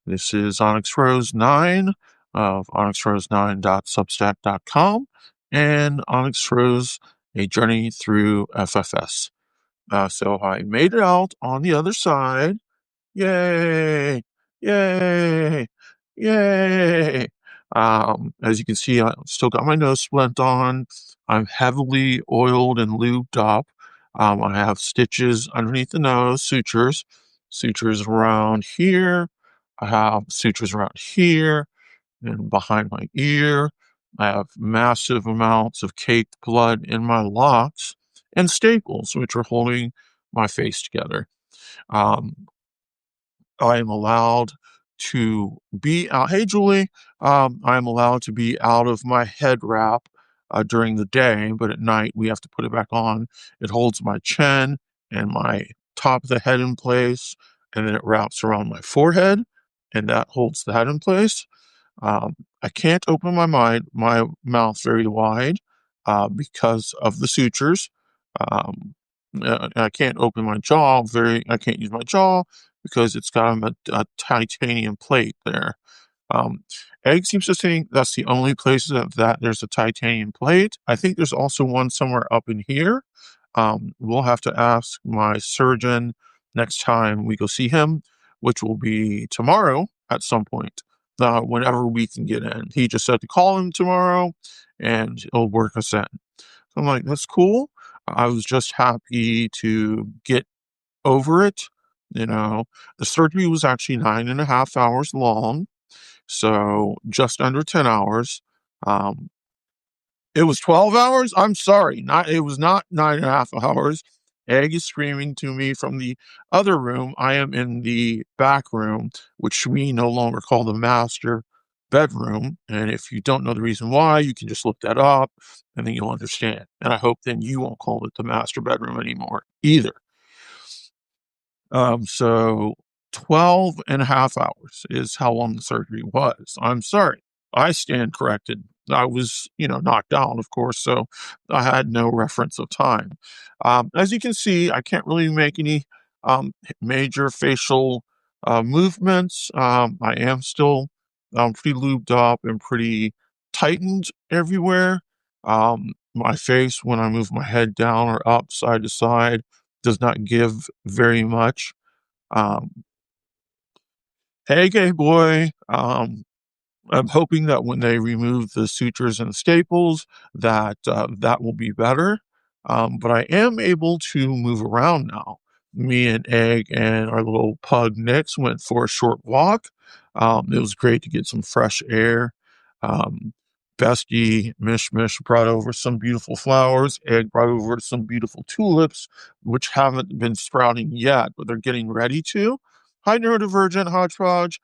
This is OnyxRose 9 of OnyxRose9.substack.com and OnyxRose, A Journey Through FFS. So I made it out on the other side. Yay! Yay! Yay! As you can see, I still got my nose splint on. I'm heavily oiled and lubed up. I have stitches underneath the nose, sutures around here. I have sutures around here and behind my ear. I have massive amounts of caked blood in my locks and staples, which are holding my face together. Um, I am allowed to be out. Hey, Julie. I am allowed to be out of my head wrap during the day, but at night we have to put it back on. It holds my chin and my top of the head in place, and then it wraps around my forehead, and that holds the head in place. I can't open my mouth very wide because of the sutures. Um, I can't open my jaw I can't use my jaw because it's got a titanium plate there. Um, Egg seems to think that's the only place that there's a titanium plate. I think there's also one somewhere up in here. We'll have to ask my surgeon next time we go see him, which will be tomorrow at some point, whenever we can get in. He just said to call him tomorrow and he'll work us in. So I'm like, that's cool. I was just happy to get over it. The surgery was actually 9.5 hours long, so just under 10 hours. It was 12 hours? I'm sorry. It was not 9.5 hours. Egg is screaming to me from the other room. I am in the back room, which we no longer call the master bedroom. And if you don't know the reason why, you can just look that up and then you'll understand. And I hope then you won't call it the master bedroom anymore either. So 12.5 hours is how long the surgery was. I'm sorry. I stand corrected. I was, knocked down, of course, so I had no reference of time. As you can see, I can't really make any major facial movements. I am still pretty lubed up and pretty tightened everywhere. My face, when I move my head down or up side to side, does not give very much. Um, Hey, gay boy. I'm hoping that when they remove the sutures and staples, that will be better. But I am able to move around now. Me and Egg and our little pug Nix went for a short walk. It was great to get some fresh air. Um, Bestie Mish Mish brought over some beautiful flowers. Egg brought over some beautiful tulips, which haven't been sprouting yet, but they're getting ready to. Hi, neurodivergent hodgepodge.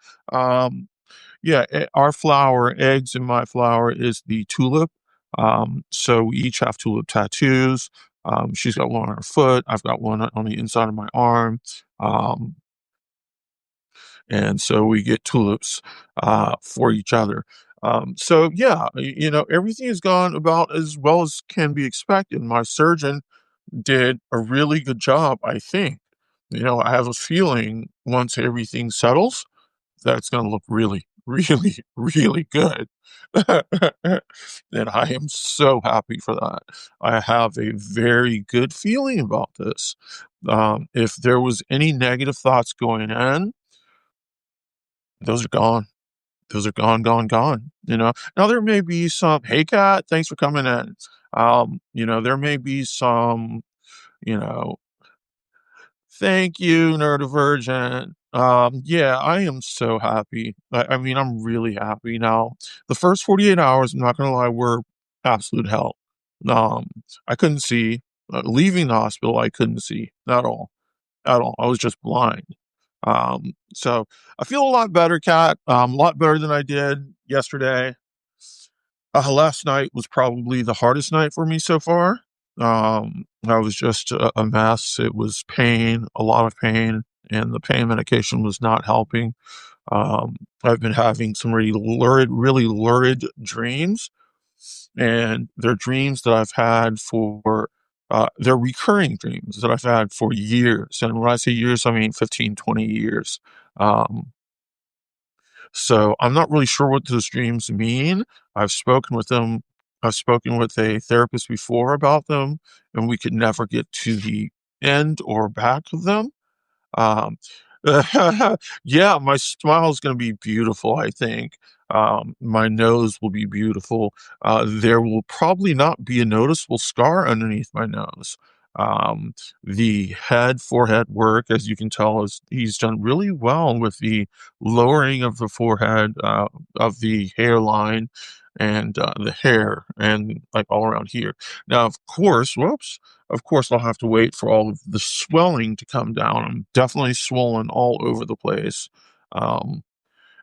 Yeah, our flower, Eggs in my flower, is the tulip. So we each have tulip tattoos. She's got one on her foot. I've got one on the inside of my arm. Um, and so we get tulips for each other. So yeah, everything has gone about as well as can be expected. My surgeon did a really good job, I think. I have a feeling once everything settles, that's going to look really, really, really good. And I am so happy for that. I have a very good feeling about this. If there was any negative thoughts going in, those are gone. Those are gone, gone, gone. Now there may be some, hey Kat, thanks for coming in. There may be some, you know, thank you, neurodivergent. Yeah, I am so happy. I mean, I'm really happy now. The first 48 hours, I'm not gonna lie, were absolute hell. Um, I couldn't see. Leaving the hospital, I couldn't see at all, at all. I was just blind. So I feel a lot better, Kat. A lot better than I did yesterday. Last night was probably the hardest night for me so far. I was just a mess. It was pain, a lot of pain, and the pain medication was not helping. I've been having some really lurid dreams, and they're dreams that I've had they're recurring dreams that I've had for years. And when I say years, I mean 15, 20 years. Um, So I'm not really sure what those dreams mean. I've spoken with them. I've spoken with a therapist before about them, and we could never get to the end or back of them. Um, yeah, my smile is gonna be beautiful, I think. My nose will be beautiful. There will probably not be a noticeable scar underneath my nose. Um, the forehead work, as you can tell, is he's done really well with the lowering of the forehead, of the hairline and, the hair and, like, all around here. Now, of course, whoops, of course, I'll have to wait for all of the swelling to come down. I'm definitely swollen all over the place. Um,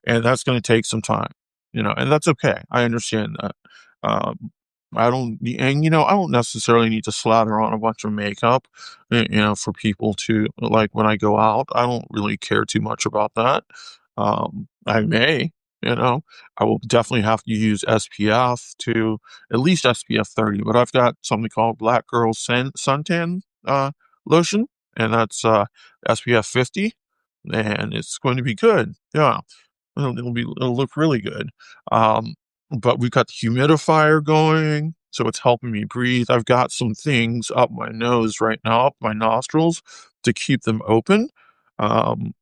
and that's going to take some time, and that's okay. I understand that. Um, I don't, and I don't necessarily need to slather on a bunch of makeup, for people to like when I go out. I don't really care too much about that. I may, you know, I will definitely have to use SPF to at least SPF 30, but I've got something called Black Girl Suntan lotion, and that's SPF 50, and it's going to be good. Yeah. It'll look really good. Um, but we've got the humidifier going, so it's helping me breathe. I've got some things up my nose right now, up my nostrils, to keep them open. Um,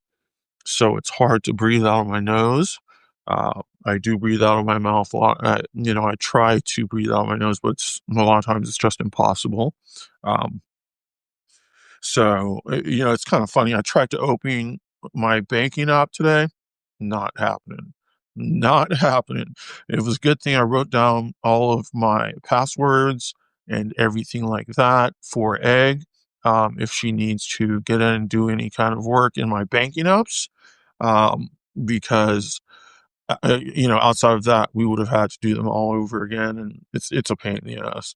so it's hard to breathe out of my nose. I do breathe out of my mouth a lot. I try to breathe out of my nose, but a lot of times it's just impossible. Um, it's kind of funny. I tried to open my banking app today. Not happening. Not happening. It was a good thing I wrote down all of my passwords and everything like that for Egg. If she needs to get in and do any kind of work in my banking apps, um, because outside of that, we would have had to do them all over again, and it's a pain in the ass.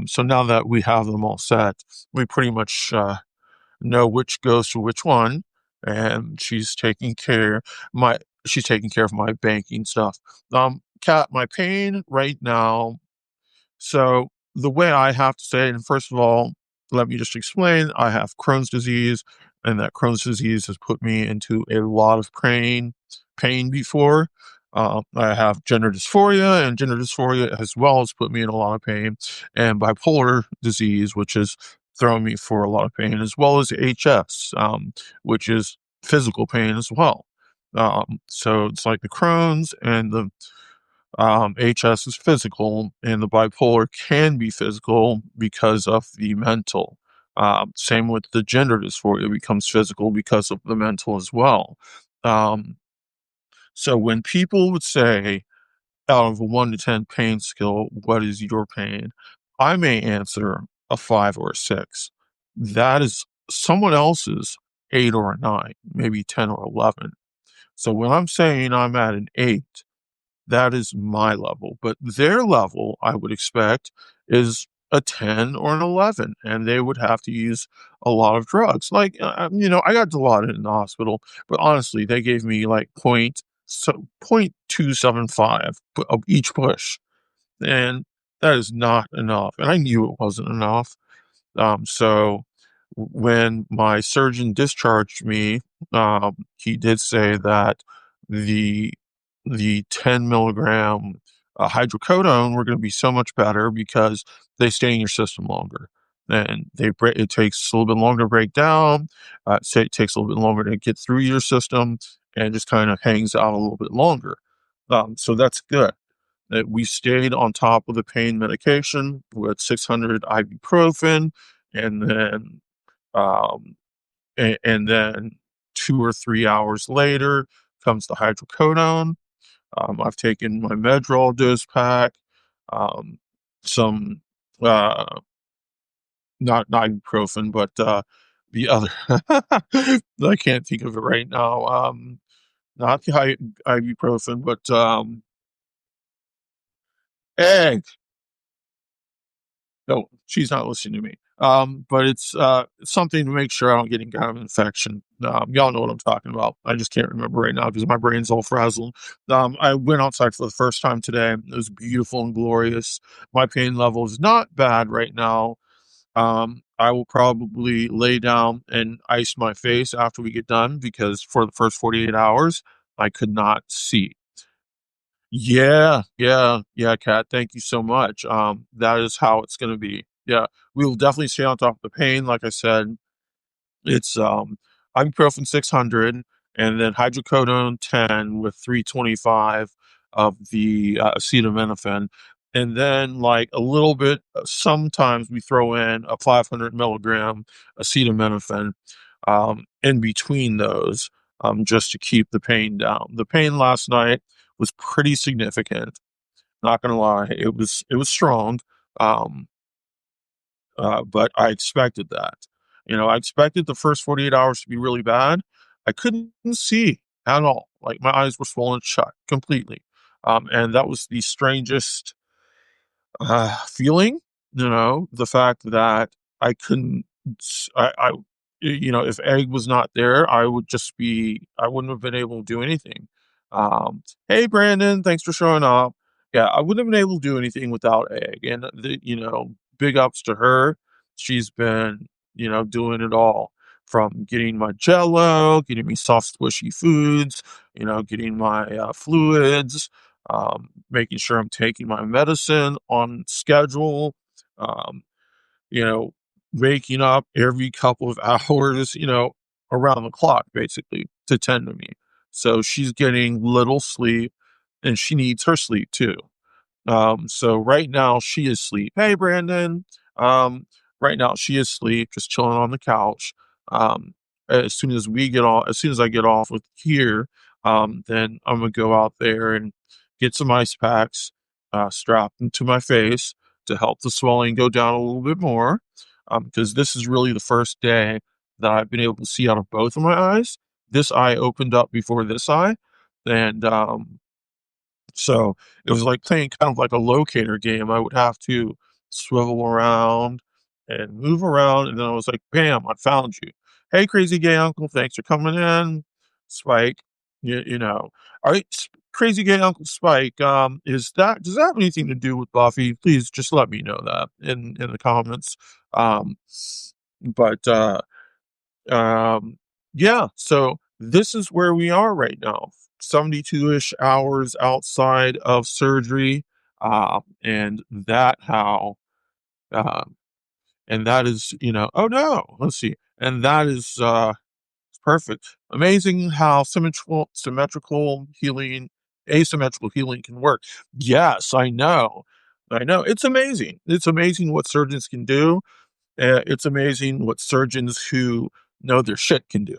So now that we have them all set, we pretty much know which goes to which one, and my she's taking care of my banking stuff. Kat, my pain right now, so the way I have to say it, and first of all, let me just explain, I have Crohn's disease, and that Crohn's disease has put me into a lot of pain before. I have gender dysphoria, and gender dysphoria as well has put me in a lot of pain, and bipolar disease, which has thrown me for a lot of pain, as well as HS, which is physical pain as well. So it's like the Crohn's and the HS is physical, and the bipolar can be physical because of the mental. Same with the gender dysphoria, it becomes physical because of the mental as well. Um, so when people would say, out of a 1 to 10 pain scale, what is your pain? I may answer a 5 or a 6. That is someone else's 8 or a 9, maybe 10 or 11. So when I'm saying I'm at an 8, that is my level, but their level, I would expect, is a 10 or an 11, and they would have to use a lot of drugs. Like, I got Dilaudid in the hospital, but honestly, they gave me like 0.275 of each push, and that is not enough. And I knew it wasn't enough. So when my surgeon discharged me, he did say that the 10 milligram hydrocodone were going to be so much better because they stay in your system longer, and it takes a little bit longer to break down. Say it takes a little bit longer to get through your system, and just kind of hangs out a little bit longer. So that's good. That we stayed on top of the pain medication with 600 ibuprofen, and then um, and then 2 or 3 hours later comes the hydrocodone. I've taken my Medrol dose pack, um, some not ibuprofen, but the other. I can't think of it right now. Not the ibuprofen, but egg. No, she's not listening to me. But it's something to make sure I don't get any kind of infection. Y'all know what I'm talking about. I just can't remember right now because my brain's all frazzled. I went outside for the first time today. It was beautiful and glorious. My pain level is not bad right now. I will probably lay down and ice my face after we get done because for the first 48 hours, I could not see. Yeah, yeah, yeah, Kat. Thank you so much. That is how it's going to be. Yeah, we will definitely stay on top of the pain. Like I said, it's ibuprofen 600 and then hydrocodone 10 with 325 of the acetaminophen. And then, like a little bit, sometimes we throw in a 500 milligram acetaminophen in between those just to keep the pain down. The pain last night was pretty significant. Not gonna lie, it was strong. Um, but I expected that. I expected the first 48 hours to be really bad. I couldn't see at all. Like my eyes were swollen shut completely. And that was the strangest feeling, the fact that I couldn't, if egg was not there, I wouldn't have been able to do anything. Hey, Brandon, thanks for showing up. Yeah, I wouldn't have been able to do anything without egg. And, big ups to her. She's been, doing it all from getting my jello, getting me soft, squishy foods, getting my fluids, making sure I'm taking my medicine on schedule, um, you know, waking up every couple of hours, around the clock, basically, to tend to me. So she's getting little sleep and she needs her sleep too. So right now she is asleep. Hey, Brandon. Um, right now she is asleep, just chilling on the couch. Um, as soon as I get off with here, then I'm gonna go out there and get some ice packs, strapped into my face to help the swelling go down a little bit more. Because this is really the first day that I've been able to see out of both of my eyes. This eye opened up before this eye, and so it was like playing kind of like a locator game. I would have to swivel around and move around, and then I was like, "Bam! I found you. Hey, crazy gay uncle, thanks for coming in, Spike. All right, crazy gay uncle Spike. Does that have anything to do with Buffy? Please just let me know that in the comments. Um, but um, yeah, so this is where we are right now, 72-ish hours outside of surgery. And that how, um, and that is, oh no, let's see. And that is, perfect. Amazing how asymmetrical healing can work. Yes, I know. I know. It's amazing. It's amazing what surgeons can do. It's amazing what surgeons who know their shit can do.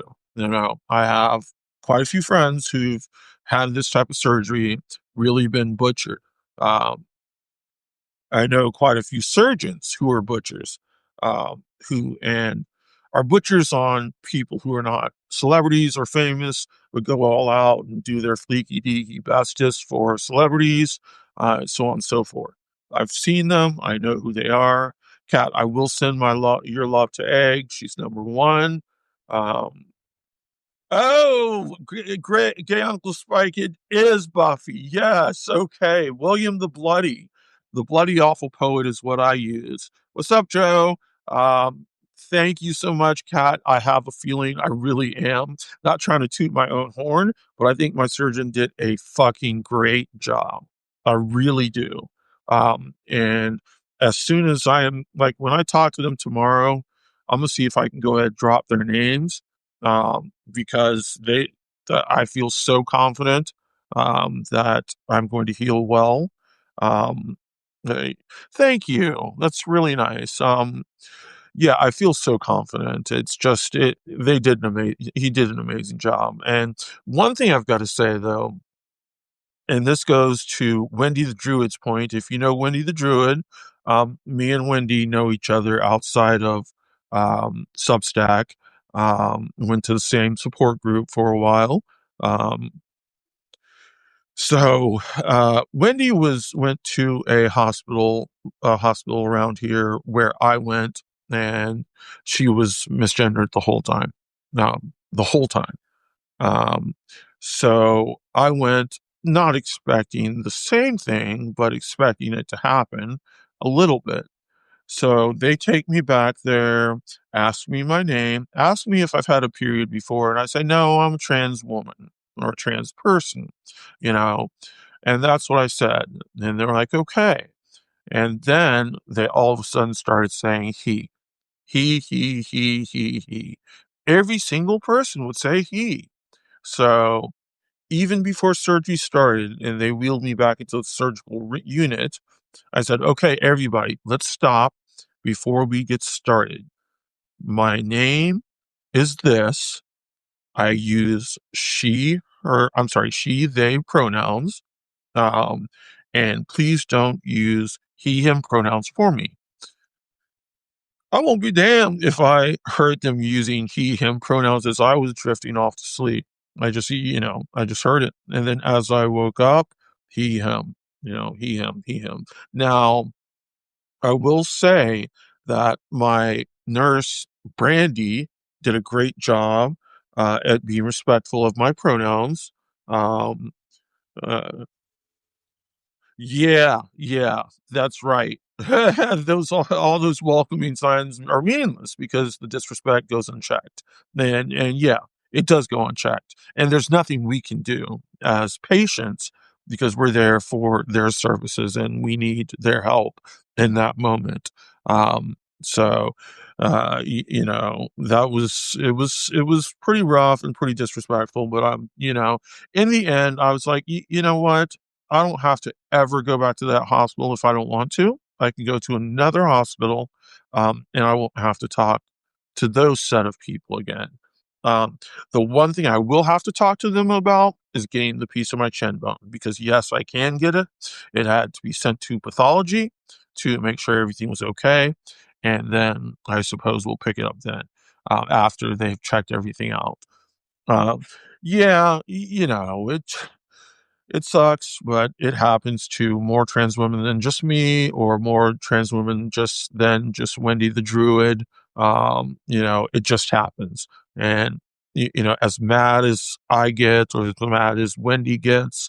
I have quite a few friends who've had this type of surgery, really been butchered. Um, I know quite a few surgeons who are butchers, who and are butchers on people who are not celebrities or famous, would go all out and do their fleeky deaky bestest for celebrities, so on and so forth. I've seen them. I know who they are. Kat, I will send your love to Egg. She's number one. Um, Oh, great, gay Uncle Spike, it is Buffy. Yes, okay. William the bloody awful poet is what I use. What's up, Joe? Um, thank you so much, Kat. I have a feeling I really am not trying to toot my own horn, but I think my surgeon did a fucking great job. I really do. And as soon as I am like when I talk to them tomorrow, I'm gonna see if I can go ahead and drop their names because I feel so confident that I'm going to heal well. Um, uh, Thank you. That's really nice. Yeah, I feel so confident. It's just he did an amazing job. And one thing I've got to say though, and this goes to Wendy the Druid's point. If you know Wendy the Druid, me and Wendy know each other outside of Substack. Went to the same support group for a while. Um, Wendy went to a hospital around here where I went, and she was misgendered the whole time. The whole time. Um, so I went not expecting the same thing, but expecting it to happen a little bit. So they take me back there, ask me my name, ask me if I've had a period before, and I say, no, I'm a trans woman. or a trans person, you know? And that's what I said. And they were like, okay. And then they all of a sudden started saying he. Every single person would say he. So even before surgery started and they wheeled me back into the surgical unit, I said, okay, everybody, let's stop before we get started. My name is this. I use she, they pronouns. Um, and please don't use he, him pronouns for me. I won't be damned if I heard them using he, him pronouns as I was drifting off to sleep. I just heard it. And then as I woke up, he, him, he, him, he, him. Now, I will say that my nurse, Brandy, did a great job at being respectful of my pronouns. Um, uh, yeah, that's right. All those welcoming signs are meaningless because the disrespect goes unchecked. And yeah, it does go unchecked. And there's nothing we can do as patients because we're there for their services and we need their help in that moment. So it was pretty rough and pretty disrespectful, but in the end I was like, you know what? I don't have to ever go back to that hospital if I don't want to. I can go to another hospital, and I won't have to talk to those set of people again. Um, the one thing I will have to talk to them about is getting the piece of my chin bone because yes, I can get it. It had to be sent to pathology to make sure everything was okay, and then I suppose we'll pick it up then after they've checked everything out. Um, yeah, it sucks, but it happens to more trans women than just me, or more trans women than just Wendy the Druid. It just happens. And as mad as I get, or as mad as Wendy gets,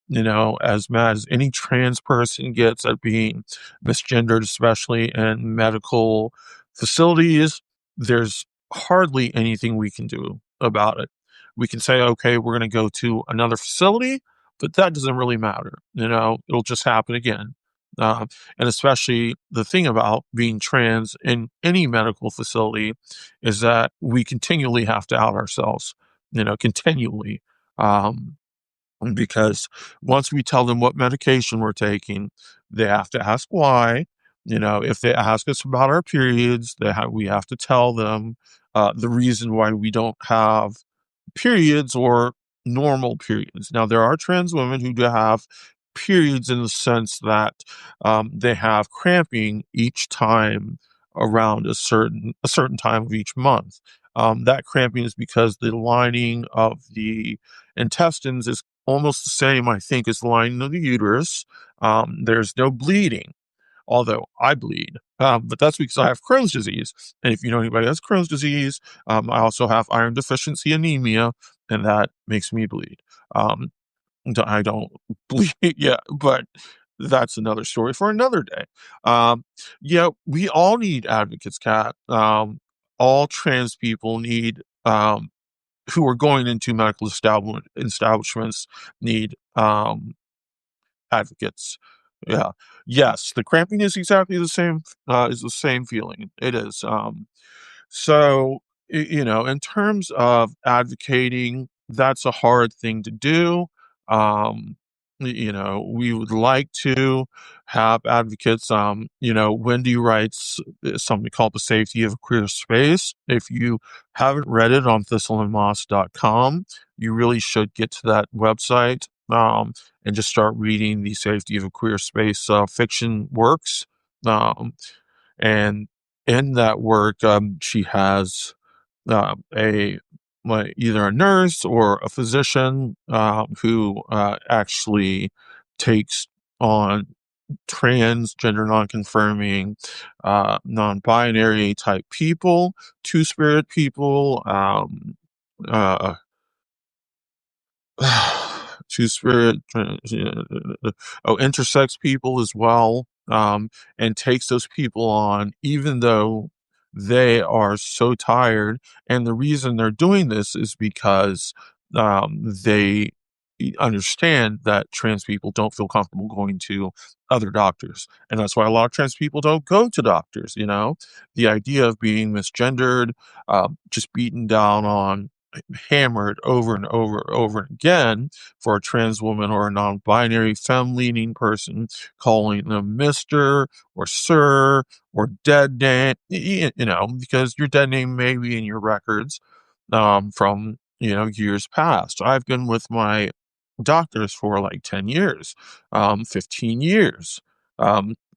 as mad as any trans person gets at being misgendered, especially in medical facilities, there's hardly anything we can do about it. We can say, okay, we're going to go to another facility, but that doesn't really matter. It'll just happen again. Uh, and especially the thing about being trans in any medical facility is that we continually have to out ourselves, continually. Um, because once we tell them what medication we're taking, they have to ask why. If they ask us about our periods, we have to tell them the reason why we don't have periods or normal periods. Now, there are trans women who do have periods in the sense that they have cramping each time around a certain time of each month. That cramping is because the lining of the intestines is almost the same, I think, as the lining of the uterus. There's no bleeding, although I bleed. But that's because I have Crohn's disease. And if you know anybody who has Crohn's disease, I also have iron deficiency anemia, and that makes me bleed. Um, I don't bleed yet, but that's another story for another day. Yeah, we all need advocates, Kat. All trans people need, who are going into medical establishments need advocates. Yeah. Yes, the cramping is exactly the same, is the same feeling. It is. So, in terms of advocating, that's a hard thing to do. We would like to have advocates. Wendy writes something called The Safety of a Queer Space. If you haven't read it on thistleandmoss.com, you really should get to that website and just start reading The Safety of a Queer Space fiction works. And in that work, she has a either a nurse or a physician who actually takes on transgender, non-confirming, non-binary type people, two-spirit people, uh, two-spirit, intersex people as well, and takes those people on, even though they are so tired. And the reason they're doing this is because they understand that trans people don't feel comfortable going to other doctors. And that's why a lot of trans people don't go to doctors, you know? The idea of being misgendered, just beaten down on, hammered over and over and over again for a trans woman or a non-binary femme-leaning person, calling them Mr. or Sir or dead name, you know, because your dead name may be in your records from, you know, years past. I've been with my doctors for like 10 years, 15 years,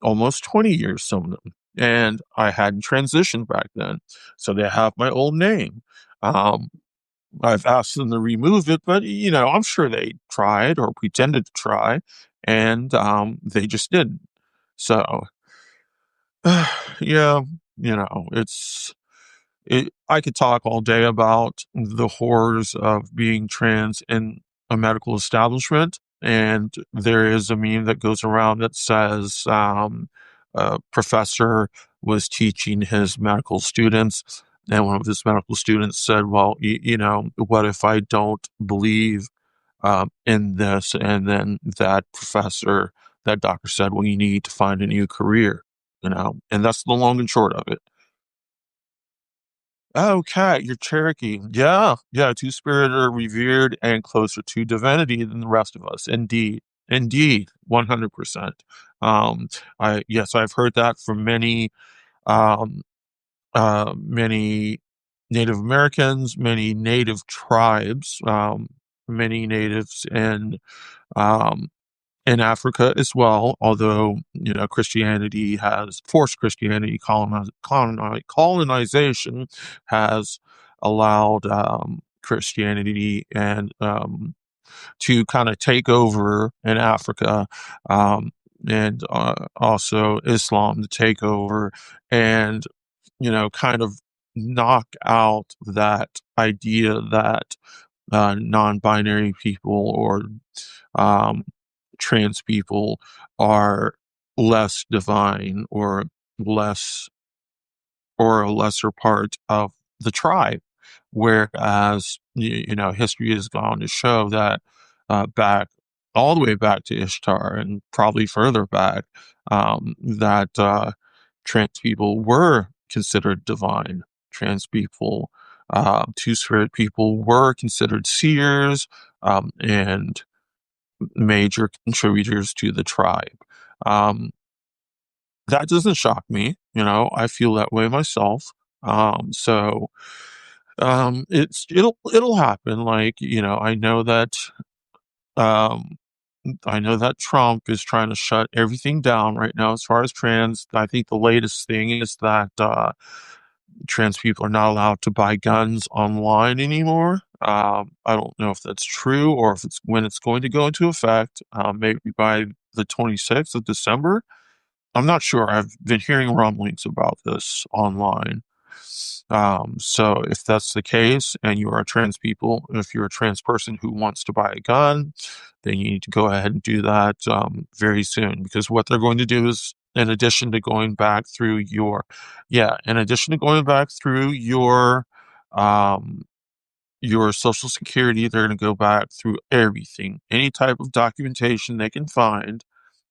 almost 20 years, some of them. And I hadn't transitioned back then. So they have my old name. Um, I've asked them to remove it, but you know, I'm sure they tried or pretended to try, and they just didn't. So, yeah, you know, I could talk all day about the horrors of being trans in a medical establishment. And there is a meme that goes around that says a professor was teaching his medical students, and one of his medical students said, well, you know, what if I don't believe in this? And then that doctor said, well, you need to find a new career, you know, and that's the long and short of it. Okay, you're Cherokee. Yeah, yeah, two-spirited are revered and closer to divinity than the rest of us. Indeed. Indeed, 100%. Um, yes, I've heard that from um, many Native Americans, many native tribes, many natives um, in Africa as well, although, you know, Christianity has forced Christianity, colonization has allowed Christianity and to kind of take over in Africa, and also Islam to take over and, you know, kind of knock out that idea that non-binary people or um, trans people are less divine or less or a lesser part of the tribe. Whereas, you know, history has gone to show that back all the way back to Ishtar and probably further back, that trans people were considered divine. Trans people, two-spirit people were considered seers and major contributors to the tribe. Um, that doesn't shock me. You know, I feel that way myself. So it'll happen. Like, you know, um, I know that Trump is trying to shut everything down right now as far as trans. I think the latest thing is that trans people are not allowed to buy guns online anymore. I don't know if that's true or if it's when it's going to go into effect. Maybe by the 26th of December. I'm not sure. I've been hearing rumblings about this online. So if that's the case and you are trans people, if you're a trans person who wants to buy a gun, then you need to go ahead and do that very soon, because what they're going to do is, in addition to going back through in addition to going back through um, your social security, they're going to go back through everything, any type of documentation they can find.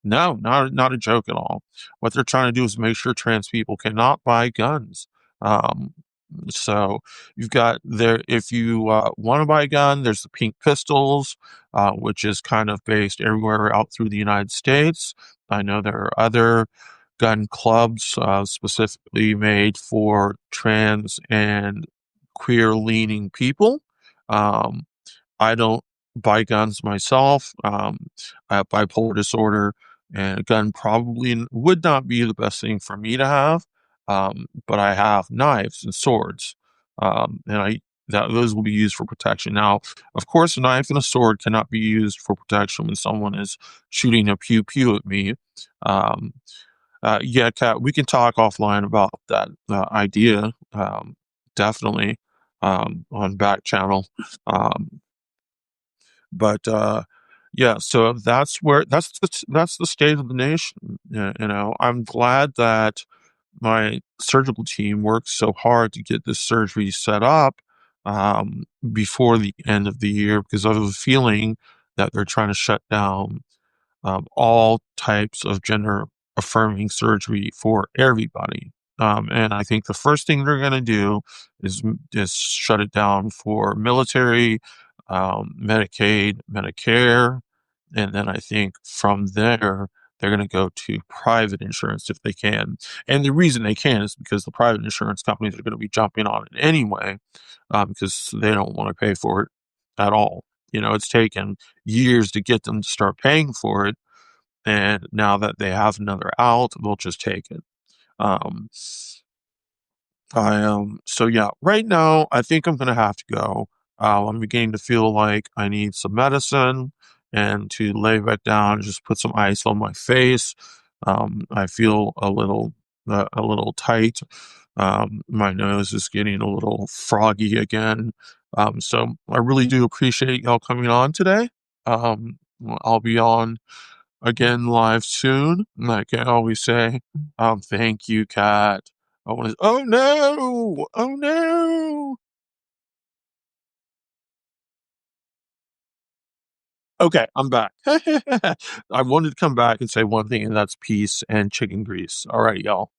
No, not a joke at all. What they're trying to do is make sure trans people cannot buy guns. Um, so you've got there, if you want to buy a gun, there's the pink pistols, which is kind of based everywhere out through the United States. I know there are other gun clubs specifically made for trans and queer leaning people. Um, I don't buy guns myself. I have bipolar disorder, and a gun probably would not be the best thing for me to have. But I have knives and swords, and those will be used for protection. Now, of course, a knife and a sword cannot be used for protection when someone is shooting a pew pew at me. Um, yeah, Kat, we can talk offline about that idea. Definitely on back channel. Um, but yeah, so that's the state of the nation. You know, I'm glad that my surgical team worked so hard to get this surgery set up. before the end of the year because I have a feeling that they're trying to shut down all types of gender affirming surgery for everybody. And I think the first thing they're going to do is just shut it down for military, Medicaid, Medicare, and then I think from there they're going to go to private insurance if they can. And the reason they can is because the private insurance companies are going to be jumping on it anyway, because they don't want to pay for it at all. It's taken years to get them to start paying for it, and now that they have another out, they'll just take it. Um, so yeah, right now I think I'm gonna have to go. I'm beginning to feel like I need some medicine and to lay back down and just put some ice on my face. I feel a little tight. My nose is getting a little froggy again. So I really do appreciate y'all coming on today. I'll be on again live soon. Like I always say, thank you, Kat. Oh no! Oh no! Okay, I'm back. I wanted to come back and say one thing, and that's peace and chicken grease. All right, y'all.